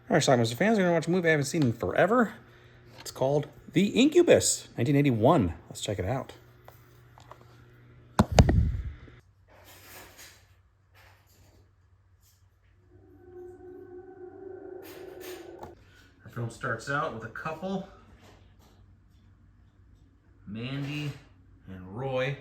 All right, Schlockmeister fans, we're going to watch a movie I haven't seen in forever. It's called The Incubus, 1981. Let's check it out. The film starts out with a couple, Mandy and Roy.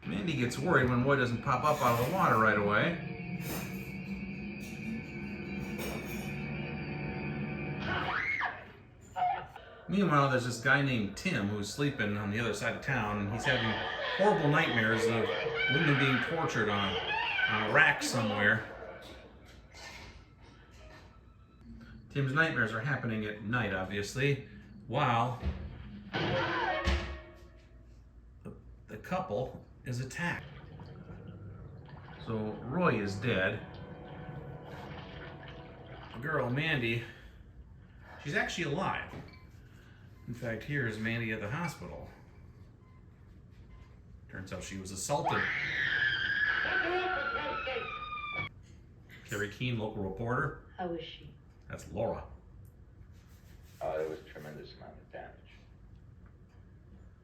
Mandy gets worried when Roy doesn't pop up out of the water right away. Meanwhile, there's this guy named Tim who's sleeping on the other side of town, and he's having horrible nightmares of women being tortured on a rack somewhere. Tim's nightmares are happening at night, obviously, while the couple is attacked. So Roy is dead. The girl, Mandy, she's actually alive. In fact, here is Mandy at the hospital. Turns out she was assaulted. Carrie Keene, local reporter. How is she? That's Laura. There was a tremendous amount of damage.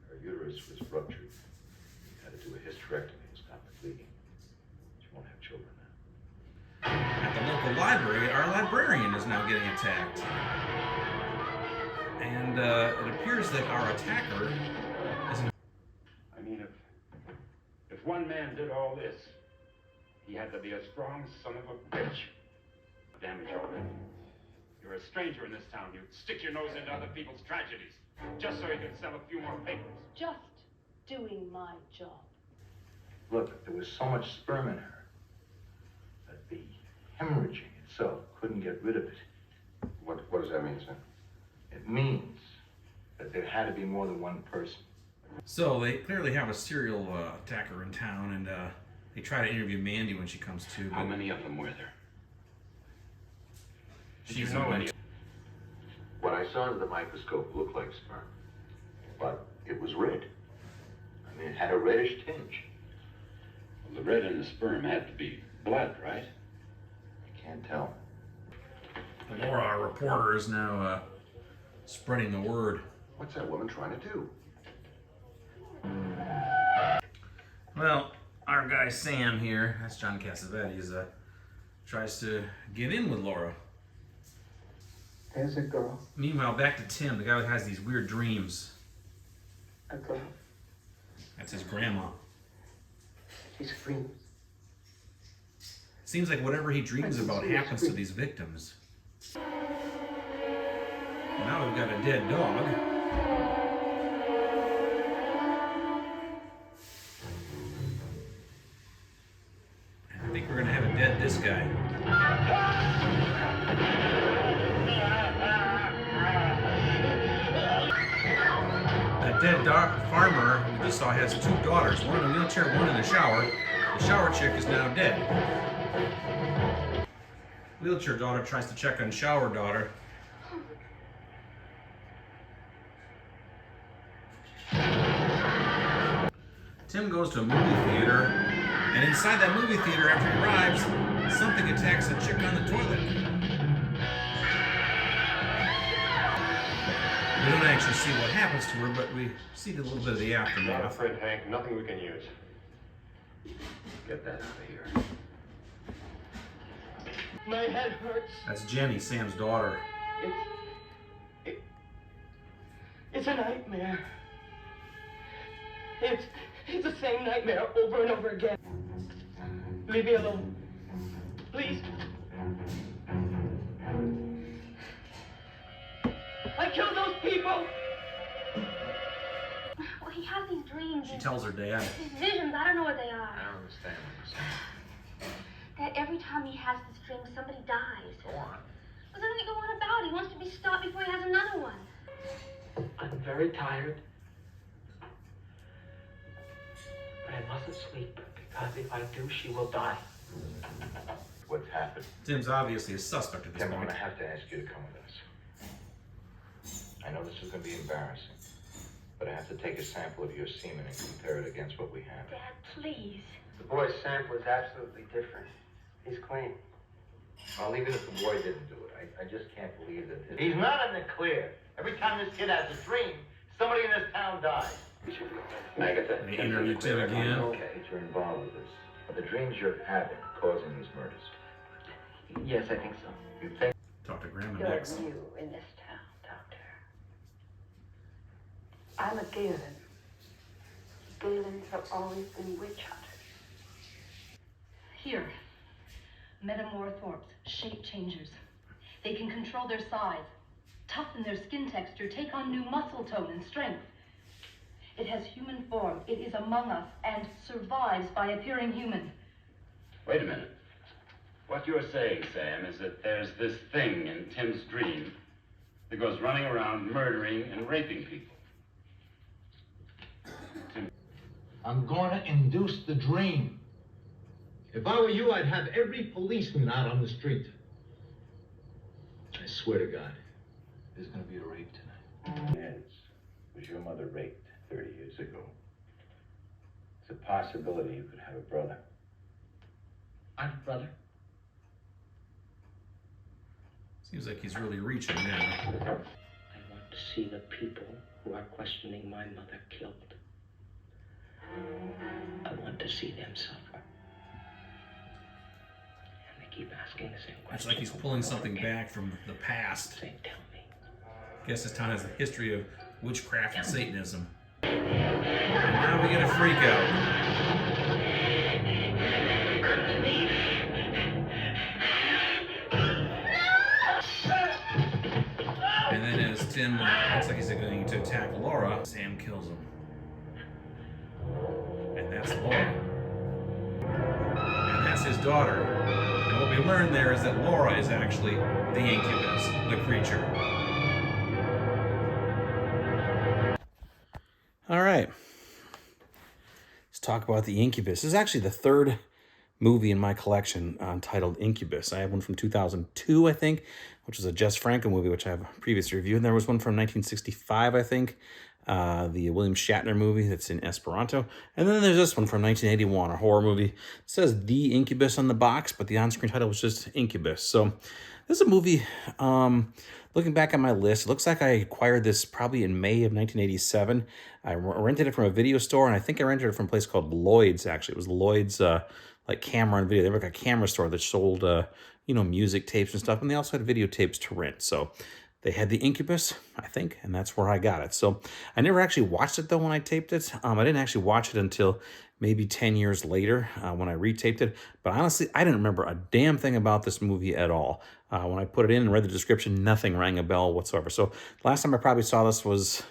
Her uterus was ruptured. We had to do a hysterectomy to stop the bleeding. She won't have children now. At the local library, our librarian is now getting attacked. And it appears that our attacker isn't. I mean, if one man did all this, he had to be a strong son of a bitch. Damage already. You're a stranger in this town. You stick your nose into other people's tragedies just so you can sell a few more papers. Just doing my job. Look, there was so much sperm in her that the hemorrhaging itself couldn't get rid of it. What does that mean, sir? It means that there had to be more than one person. So they clearly have a serial attacker in town, and they try to interview Mandy when she comes to. How many of them were there? She's What I saw under the microscope looked like sperm, but it was red. I mean, it had a reddish tinge. Well, the red in the sperm had to be blood, right? I can't tell. Laura, our reporter, is now spreading the word. What's that woman trying to do? Well, our guy Sam here, that's John Cassavetes, tries to get in with Laura. There's a girl. Meanwhile, back to Tim, the guy who has these weird dreams. A girl. That's his grandma. She screams. Seems like whatever he dreams about happens to these victims. Now we've got a dead dog. And I think we're gonna have a dead this guy. That dead farmer we just saw has two daughters, one in a wheelchair, one in the shower. The shower chick is now dead. Wheelchair daughter tries to check on shower daughter. Tim goes to a movie theater, and inside that movie theater, after he arrives, something attacks a chick on the toilet. We don't actually see what happens to her, but we see a little bit of the I'm aftermath. afraid, Hank. Nothing we can use. Get that out of here. My head hurts. That's Jenny, Sam's daughter. It's a nightmare. It's the same nightmare over and over again. Leave me alone. Please. I killed those people! Well, he has these dreams. She tells her dad. These visions, I don't know what they are. I don't understand what you're saying. That every time he has this dream, somebody dies. Go on. Well, doesn't he go on about? He wants to be stopped before he has another one. I'm very tired. But I mustn't sleep, because if I do, she will die. What's happened? Tim's obviously a suspect at this Tim, I'm point. gonna have to ask you to come with us. I know this is gonna be embarrassing, but I have to take a sample of your semen and compare it against what we have. Dad, please. The boy's sample is absolutely different. He's clean. I'll leave it if the boy didn't do it. I just can't believe that. He's not in the clear. Every time this kid has a dream, somebody in this town dies. Agatha. They interview Tim again. Okay, you're involved with this. Are the dreams you're having causing these murders? Yes, I think so. You think? Talk to Grandma You're next. new in this town, Doctor. I'm a Galen. Galens have always been witch hunters. Here, metamorphorps, shape changers. They can control their size, toughen their skin texture, take on new muscle tone and strength. It has human form. It is among us and survives by appearing human. Wait a minute. What you're saying, Sam, is that there's this thing in Tim's dream that goes running around murdering and raping people. Tim. I'm going to induce the dream. If I were you, I'd have every policeman out on the street. I swear to God. There's going to be a rape tonight. Yes. Was your mother raped 30 years ago? It's a possibility you could have a brother. I have a brother. Seems like he's really reaching now. I want to see the people who are questioning my mother killed. I want to see them suffer. And they keep asking the same question. It's like he's pulling something back from the past. Say, tell me. I guess this town has a history of witchcraft and Satanism. And now we get a freak out. And then as Tim looks like he's going to attack Laura, Sam kills him. And that's Laura. And that's his daughter. And what we learn there is that Laura is actually the incubus, the creature. All right. Let's talk about the Incubus. This is actually the third movie in my collection titled Incubus. I have one from 2002, I think, which was a Jess Franco movie, which I have a previous review. And there was one from 1965, I think, the William Shatner movie that's in Esperanto. And then there's this one from 1981, a horror movie. It says The Incubus on the box, but the on-screen title was just Incubus. So this is a movie, looking back on my list, it looks like I acquired this probably in May of 1987. I rented it from a video store, and I think I rented it from a place called Lloyd's, actually. It was Lloyd's, like camera and video. They were like a camera store that sold, music tapes and stuff, and they also had videotapes to rent. So they had the Incubus, I think, and that's where I got it. So I never actually watched it, though, when I taped it. I didn't actually watch it until maybe 10 years later when I retaped it. But honestly, I didn't remember a damn thing about this movie at all. When I put it in and read the description, nothing rang a bell whatsoever. So the last time I probably saw this was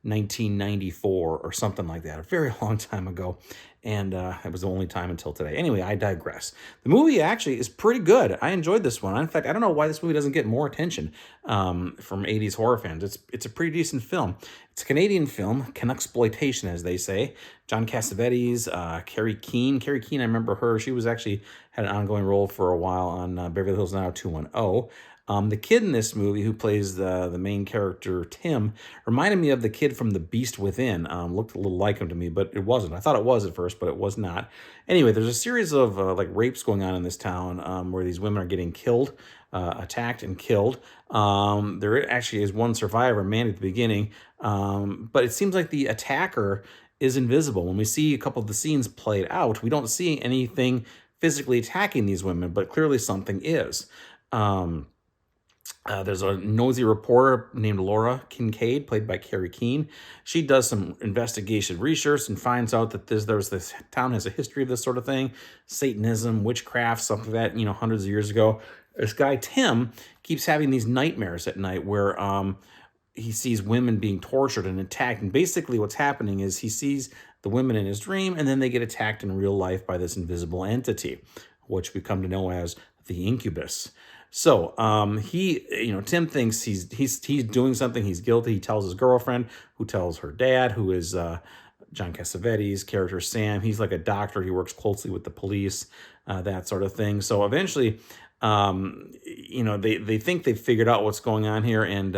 1994 or something like that, a very long time ago. And it was the only time until today. Anyway, I digress. The movie actually is pretty good. I enjoyed this one. In fact, I don't know why this movie doesn't get more attention from 80s horror fans. It's a pretty decent film. It's a Canadian film, Canucksploitation, as they say. John Cassavetes, Carrie Keane. Carrie Keane, I remember her. She was actually had an ongoing role for a while on Beverly Hills 90210. The kid in this movie who plays the main character, Tim, reminded me of the kid from The Beast Within. Looked a little like him to me, but it wasn't. I thought it was at first, but it was not. Anyway, there's a series of rapes going on in this town where these women are getting killed, attacked and killed. There actually is one survivor, Mandy, at the beginning, but it seems like the attacker is invisible. When we see a couple of the scenes played out, we don't see anything physically attacking these women, but clearly something is. There's a nosy reporter named Laura Kincaid, played by Carrie Keane. She does some investigation research and finds out that this town has a history of this sort of thing, Satanism, witchcraft, something like that, hundreds of years ago. This guy, Tim, keeps having these nightmares at night where he sees women being tortured and attacked. And basically what's happening is he sees the women in his dream, and then they get attacked in real life by this invisible entity, which we come to know as the Incubus. So Tim thinks he's doing something. He's guilty. He tells his girlfriend, who tells her dad, who is John Cassavetes' character Sam. He's like a doctor. He works closely with the police, that sort of thing. So eventually, they think they've figured out what's going on here, and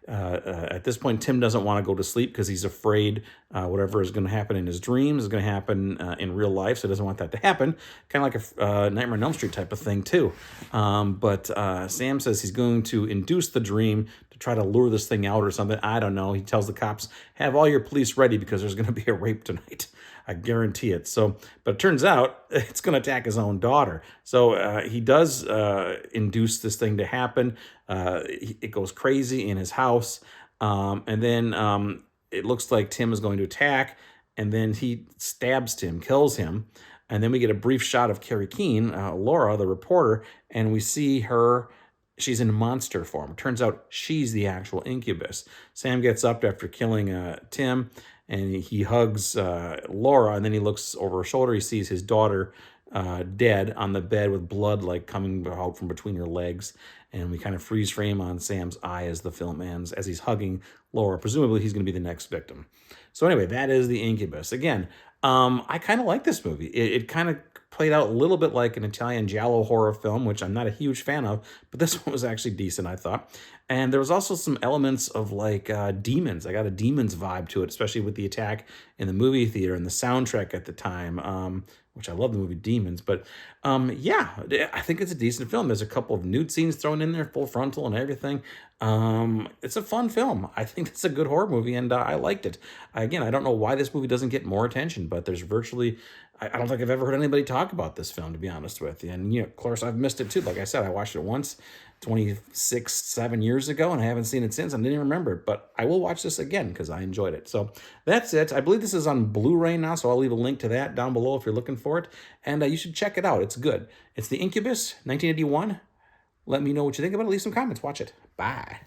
At this point, Tim doesn't want to go to sleep because he's afraid whatever is going to happen in his dreams is going to happen in real life, so he doesn't want that to happen. Kind of like a Nightmare on Elm Street type of thing, too. But Sam says he's going to induce the dream to try to lure this thing out or something. I don't know. He tells the cops, have all your police ready because there's going to be a rape tonight. I guarantee it. So, but it turns out it's going to attack his own daughter. So he does induce this thing to happen. It goes crazy in his house. And then it looks like Tim is going to attack. And then he stabs Tim, kills him. And then we get a brief shot of Carrie Keene, Laura, the reporter, and we see her. She's in monster form. Turns out she's the actual incubus. Sam gets up after killing Tim, and he hugs Laura, and then he looks over her shoulder. He sees his daughter dead on the bed with blood like coming out from between her legs. And we kind of freeze frame on Sam's eye as the film ends, as he's hugging Laura. Presumably he's going to be the next victim. So anyway, that is The Incubus. Again, I kind of like this movie. It kind of played out a little bit like an Italian giallo horror film, which I'm not a huge fan of, but this one was actually decent, I thought. And there was also some elements of like demons. I got a demons vibe to it, especially with the attack in the movie theater and the soundtrack at the time, which I love the movie Demons. But yeah, I think it's a decent film. There's a couple of nude scenes thrown in there, full frontal and everything. It's a fun film. I think it's a good horror movie, and I liked it. Again, I don't know why this movie doesn't get more attention, but there's virtually, I don't think I've ever heard anybody talk about this film, to be honest with you. And, of course, I've missed it too. Like I said, I watched it once 7 years ago, and I haven't seen it since. I didn't even remember it, but I will watch this again because I enjoyed it. So that's it. I believe this is on Blu-ray now, so I'll leave a link to that down below if you're looking for it. And you should check it out. It's good. It's The Incubus, 1981. Let me know what you think about it. Leave some comments. Watch it. Bye.